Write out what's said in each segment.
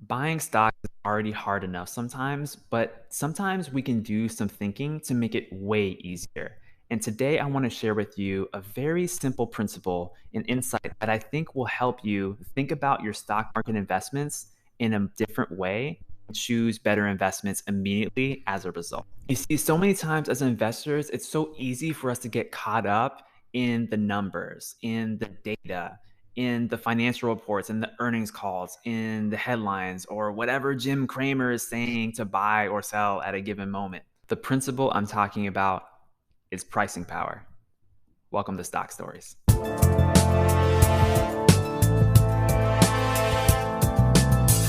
Buying stock is already hard enough sometimes, but sometimes we can do some thinking to make it way easier. And today I want to share with you a very simple principle and insight that I think will help you think about your stock market investments in a different way and choose better investments immediately as a result. You see, so many times as investors, it's so easy for us to get caught up in the numbers, in the data, in the financial reports, in the earnings calls, in the headlines, or whatever Jim Cramer is saying to buy or sell at a given moment. The principle I'm talking about is pricing power. Welcome to Stock Stories.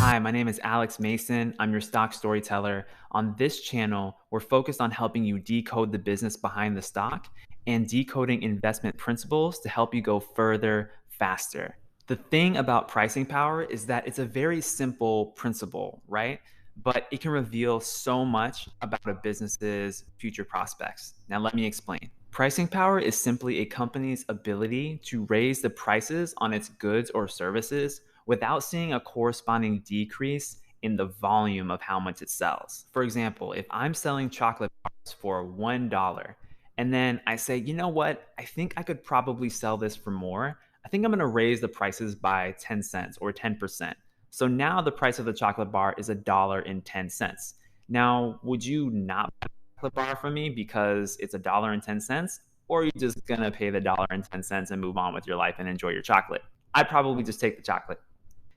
Hi, my name is Alex Mason. I'm your stock storyteller. On this channel, we're focused on helping you decode the business behind the stock and decoding investment principles to help you go further, faster. The thing about pricing power is that it's a very simple principle, right? But it can reveal so much about a business's future prospects. Now, let me explain. Pricing power is simply a company's ability to raise the prices on its goods or services without seeing a corresponding decrease in the volume of how much it sells. For example, if I'm selling chocolate bars for $1 and then I say, you know what, I think I could probably sell this for more. I think I'm going to raise the prices by 10 cents or 10%. So now the price of the chocolate bar is $1.10. Now, would you not buy a chocolate bar from me because it's $1.10? Or are you just going to pay the $1.10 and move on with your life and enjoy your chocolate? I'd probably just take the chocolate.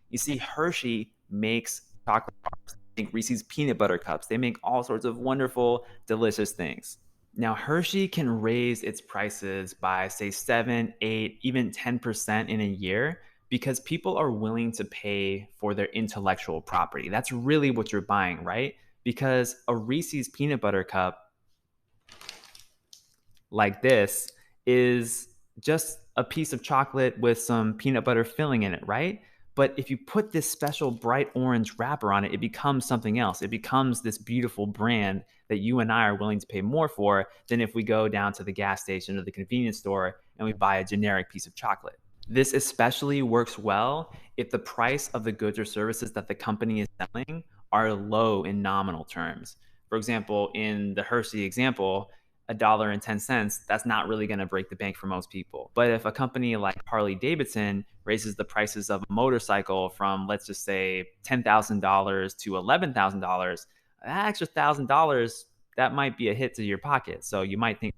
You see, Hershey makes chocolate bars. They make Reese's peanut butter cups. They make all sorts of wonderful, delicious things. Now, Hershey can raise its prices by, say, 7, 8, even 10% in a year because people are willing to pay for their intellectual property. That's really what you're buying, right? Because a Reese's peanut butter cup like this is just a piece of chocolate with some peanut butter filling in it, right? But if you put this special bright orange wrapper on it, it becomes something else. It becomes this beautiful brand that you and I are willing to pay more for than if we go down to the gas station or the convenience store and we buy a generic piece of chocolate. This especially works well if the price of the goods or services that the company is selling are low in nominal terms. For example, in the Hershey example, $1.10, that's not really going to break the bank for most people. But if a company like Harley Davidson raises the prices of a motorcycle from, let's just say, $10,000 to $11,000, that extra $1,000, that might be a hit to your pocket. So you might think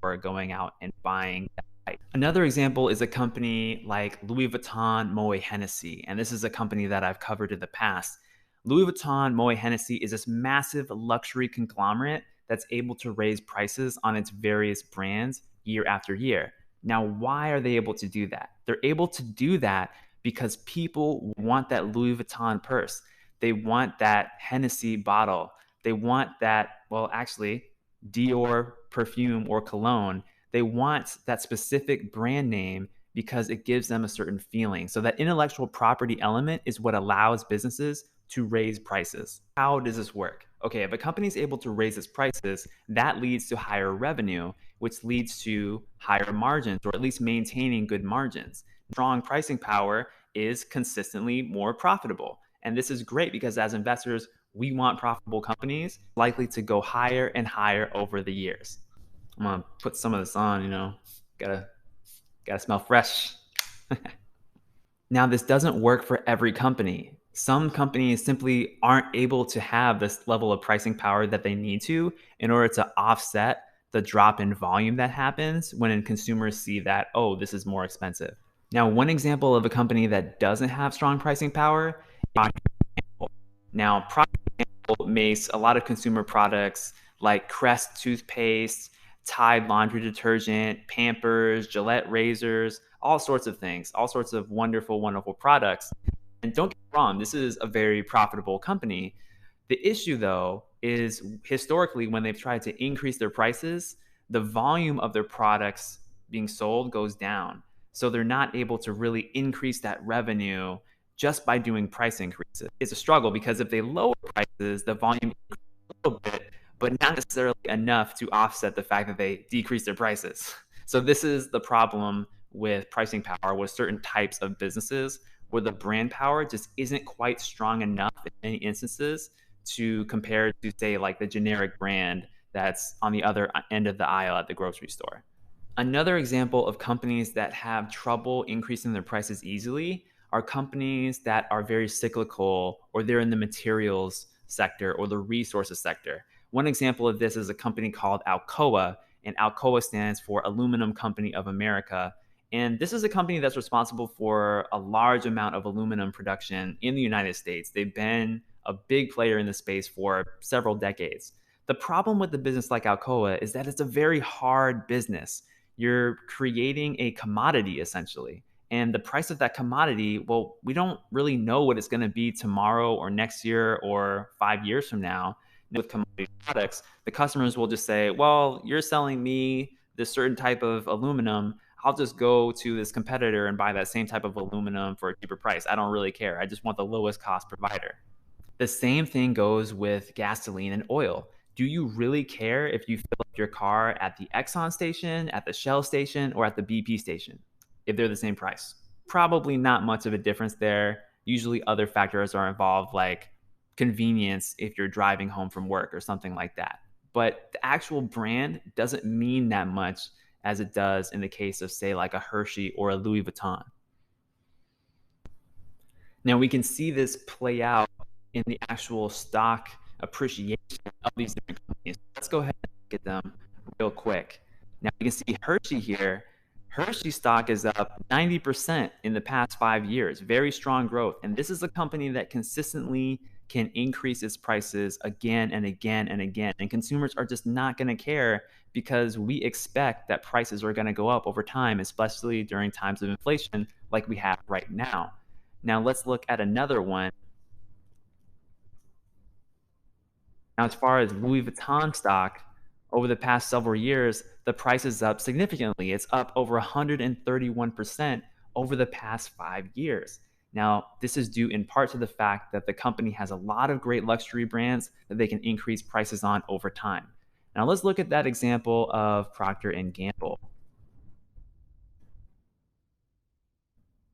for going out and buying that bike. Another example is a company like Louis Vuitton Moet Hennessy. And this is a company that I've covered in the past. Louis Vuitton Moet Hennessy is this massive luxury conglomerate that's able to raise prices on its various brands year after year. Now, why are they able to do that? They're able to do that because people want that Louis Vuitton purse. They want that Hennessy bottle. They want that, well, actually, Dior perfume or cologne. They want that specific brand name because it gives them a certain feeling. So that intellectual property element is what allows businesses to raise prices. How does this work? Okay, if a company is able to raise its prices, that leads to higher revenue, which leads to higher margins, or at least maintaining good margins. Strong pricing power is consistently more profitable. And this is great because as investors, we want profitable companies likely to go higher and higher over the years. I'm gonna put some of this on, gotta smell fresh. Now, this doesn't work for every company. Some companies simply aren't able to have this level of pricing power that they need to in order to offset the drop in volume that happens when consumers see that, oh, this is more expensive. Now, one example of a company that doesn't have strong pricing power is Procter & Gamble. Now, Procter & Gamble makes a lot of consumer products like Crest toothpaste, Tide laundry detergent, Pampers, Gillette razors, all sorts of things, all sorts of wonderful, wonderful products. And don't get me wrong, this is a very profitable company. The issue, though, is historically when they've tried to increase their prices, the volume of their products being sold goes down. So they're not able to really increase that revenue just by doing price increases. It's a struggle because if they lower prices, the volume increases a little bit, but not necessarily enough to offset the fact that they decrease their prices. So this is the problem with pricing power with certain types of businesses where the brand power just isn't quite strong enough in many instances to compare to, say, like the generic brand that's on the other end of the aisle at the grocery store. Another example of companies that have trouble increasing their prices easily are companies that are very cyclical, or they're in the materials sector or the resources sector. One example of this is a company called Alcoa, and Alcoa stands for Aluminum Company of America. And this is a company that's responsible for a large amount of aluminum production in the United States. They've been a big player in the space for several decades. The problem with the business like Alcoa is that it's a very hard business. You're creating a commodity essentially. And the price of that commodity, well, we don't really know what it's going to be tomorrow or next year or 5 years from now. With commodity products, the customers will just say, well, you're selling me this certain type of aluminum. I'll just go to this competitor and buy that same type of aluminum for a cheaper price. I don't really care. I just want the lowest cost provider. The same thing goes with gasoline and oil. Do you really care if you fill up your car at the Exxon station, at the Shell station, or at the BP station if they're the same price? Probably not much of a difference there. Usually other factors are involved, like convenience if you're driving home from work or something like that. But the actual brand doesn't mean that much as it does in the case of, say, like a Hershey or a Louis Vuitton. Now we can see this play out in the actual stock appreciation of these different companies. Let's go ahead and look at them real quick. Now you can see Hershey here. Hershey stock is up 90% in the past 5 years. Very strong growth. And this is a company that consistently can increase its prices again and again and again. And consumers are just not going to care because we expect that prices are going to go up over time, especially during times of inflation like we have right now. Now let's look at another one. Now, as far as Louis Vuitton stock, over the past several years, the price is up significantly. It's up over 131% over the past 5 years. Now, this is due in part to the fact that the company has a lot of great luxury brands that they can increase prices on over time. Now, let's look at that example of Procter & Gamble.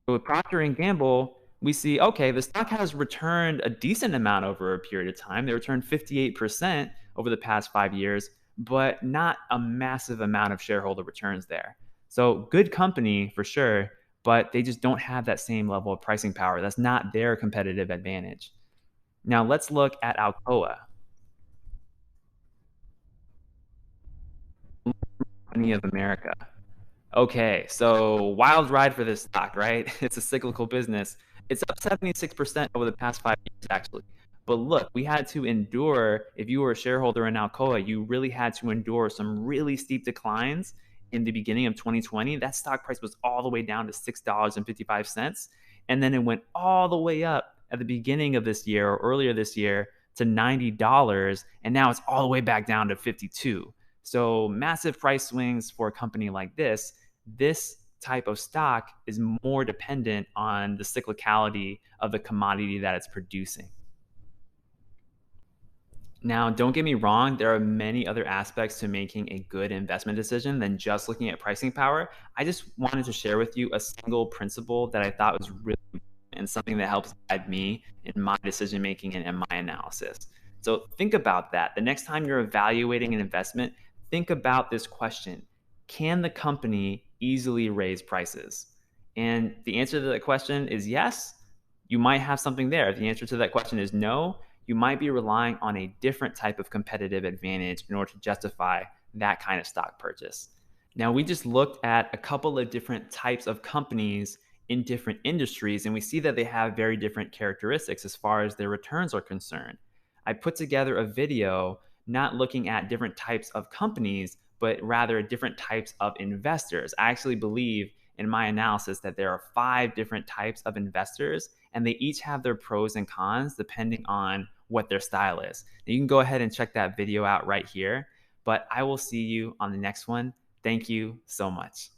So with Procter & Gamble, we see, okay, the stock has returned a decent amount over a period of time. They returned 58% over the past 5 years, but not a massive amount of shareholder returns there. So good company for sure, but they just don't have that same level of pricing power. That's not their competitive advantage. Now let's look at Alcoa, Company of America. Okay, so wild ride for this stock, right? It's a cyclical business. It's up 76% over the past 5 years, actually. But look, we had to endure, if you were a shareholder in Alcoa, you really had to endure some really steep declines in the beginning of 2020. That stock price was all the way down to $6.55. And then it went all the way up at the beginning of this year or earlier this year to $90. And now it's all the way back down to 52. So massive price swings for a company like this type of stock is more dependent on the cyclicality of the commodity that it's producing. Now, don't get me wrong, there are many other aspects to making a good investment decision than just looking at pricing power. I just wanted to share with you a single principle that I thought was really important and something that helps guide me in my decision making and in my analysis. So think about that. The next time you're evaluating an investment, think about this question: can the company easily raise prices? And the answer to that question is yes, you might have something there. If the answer to that question is no, you might be relying on a different type of competitive advantage in order to justify that kind of stock purchase. Now, we just looked at a couple of different types of companies in different industries, and we see that they have very different characteristics as far as their returns are concerned. I put together a video not looking at different types of companies, but rather different types of investors. I actually believe in my analysis that there are 5 different types of investors, and they each have their pros and cons depending on what their style is. Now, you can go ahead and check that video out right here, but I will see you on the next one. Thank you so much.